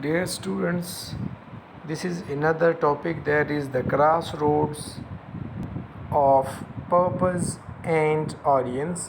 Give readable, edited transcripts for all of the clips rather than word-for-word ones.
Dear students, this is another topic, that is the crossroads of purpose and audience.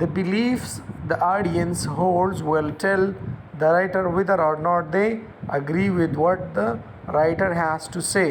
The beliefs the audience holds will tell the writer whether or not they agree with what the writer has to say।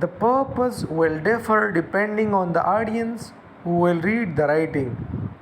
The purpose will differ depending on the audience who will read the writing।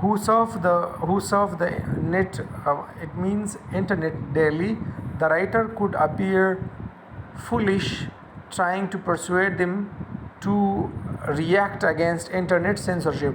who surf the net, it means internet daily, the writer could appear foolish trying to persuade them to react against internet censorship।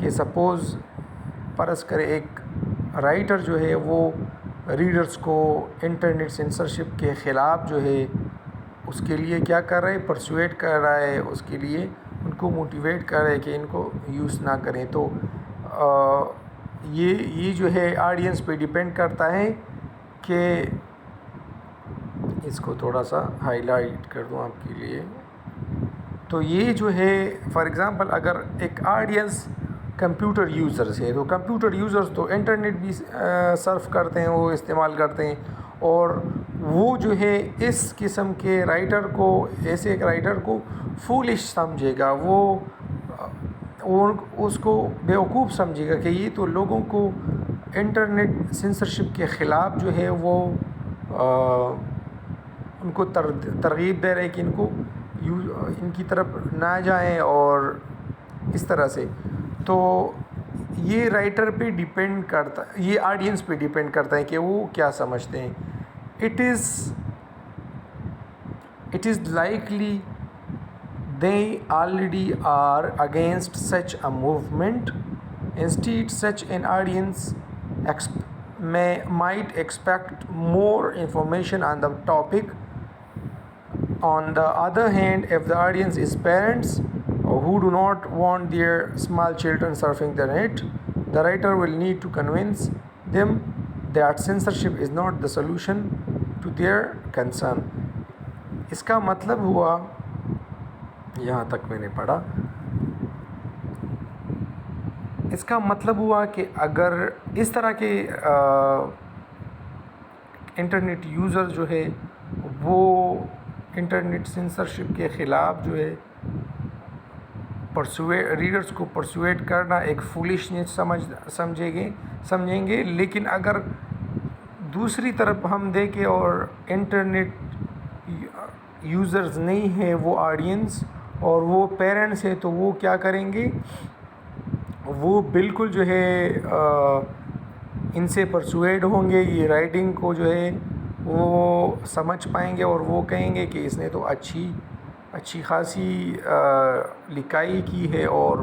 کہ suppose فرض کرے ایک writer جو ہے وہ readers کو internet censorship کے خلاف جو ہے اس کے لیے کیا کر رہا ہے، پرسویٹ کر رہا ہے، اس کے لیے ان کو موٹیویٹ کر رہا ہے کہ ان کو یوز نہ کریں. تو یہ جو ہے آڈینس پہ ڈیپینڈ کرتا ہے کہ اس کو تھوڑا سا ہائی لائٹ کر دوں آپ کے لیے. تو یہ جو ہے فار ایگزامپل اگر ایک آڈینس کمپیوٹر یوزرز ہے، تو کمپیوٹر یوزرز تو انٹرنیٹ بھی سرف کرتے ہیں، وہ استعمال کرتے ہیں، اور وہ جو ہے اس قسم کے رائٹر کو، ایسے ایک رائٹر کو فولش سمجھے گا، وہ اس کو بیوقوف سمجھے گا کہ یہ تو لوگوں کو انٹرنیٹ سینسرشپ کے خلاف جو ہے وہ ان کو ترغیب دے رہے کہ ان کی طرف نہ جائیں، اور اس طرح سے. تو یہ رائٹر پہ ڈیپینڈ کرتا، یہ آڈینس پہ ڈیپینڈ کرتا ہے کہ وہ کیا سمجھتے ہیں. It is likely they already are against such a movement. Instead, such an audience might expect more information on the topic. On the other hand, if the audience is parents who do not want their small children surfing the net, the writer will need to convince them that censorship is not the solution to their concern. اس کا مطلب ہوا، یہاں تک میں نے پڑھا، اس کا مطلب ہوا کہ اگر اس طرح کے انٹرنیٹ یوزر جو ہے وہ انٹرنیٹ سینسرشپ کے خلاف جو ہے ریڈرز کو پرسویٹ کرنا ایک فولشنس سمجھیں گے. لیکن اگر دوسری طرف ہم دیکھیں اور انٹرنیٹ یوزرز نہیں ہے وہ آڈینس، اور وہ پیرنٹس ہے، تو وہ کیا کریں گے، وہ بالکل جو ہے ان سے پرسویڈ ہوں گے، یہ رائٹنگ کو جو ہے وہ سمجھ پائیں گے، اور وہ کہیں گے کہ اس نے تو اچھی خاصی لکھائی کی ہے، اور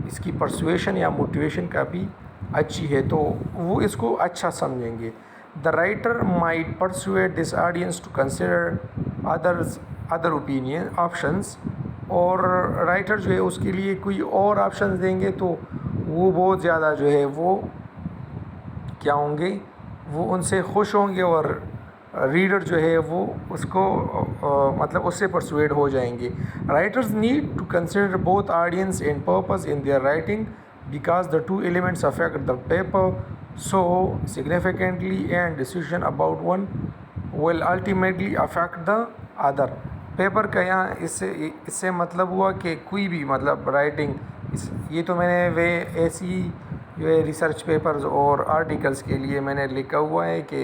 اس کی پرسویشن یا موٹیویشن کا بھی اچھی ہے، تو وہ اس کو اچھا سمجھیں گے. The writer might persuade this audience to consider other options، اور رائٹر جو ہے اس کے لیے کوئی اور آپشنز دیں گے تو وہ بہت زیادہ جو ہے وہ کیا ہوں گے، وہ ان سے خوش ہوں گے، اور ریڈر جو ہے وہ اس کو مطلب اس سے پرسویڈ ہو جائیں گے. Writers need to consider both audience and purpose in their writing because the two elements affect the paper so significantly, and decision about one will ultimately affect the other. Paper کا یہاں اس سے مطلب ہوا کہ کوئی بھی مطلب رائٹنگ، یہ تو میں نے ایسی جو ہے ریسرچ پیپرز اور آرٹیکلز کے لیے میں نے لکھا ہوا ہے کہ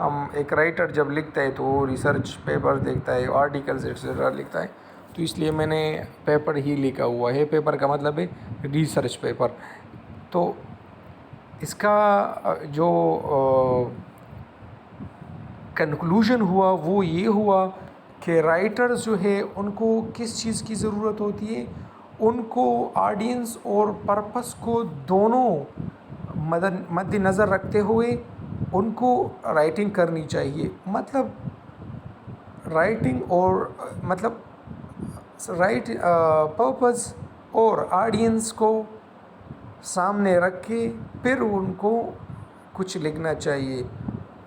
ہم ایک رائٹر جب لکھتا ہے تو وہ ریسرچ پیپر دیکھتا ہے، آرٹیکلز ایٹسٹرا لکھتا ہے، تو اس لیے میں نے پیپر ہی لکھا ہوا ہے. پیپر کا مطلب ہے ریسرچ پیپر. تو اس کا جو کنکلوژن ہوا وہ یہ ہوا کہ رائٹرز جو ہے ان کو کس چیز کی ضرورت ہوتی ہے، ان کو آڈینس اور پرپس کو دونوں مد نظر رکھتے ہوئے ان کو رائٹنگ کرنی چاہیے. مطلب رائٹنگ اور مطلب پرپس اور آڈینس کو سامنے رکھ کے پھر ان کو کچھ لکھنا چاہیے.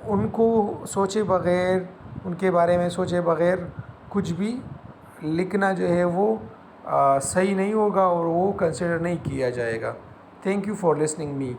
ان کو سوچے بغیر، ان کے بارے میں سوچے بغیر کچھ بھی لکھنا جو ہے وہ صحیح نہیں ہوگا، اور وہ کنسیڈر نہیں کیا جائے گا. Thank you for listening me.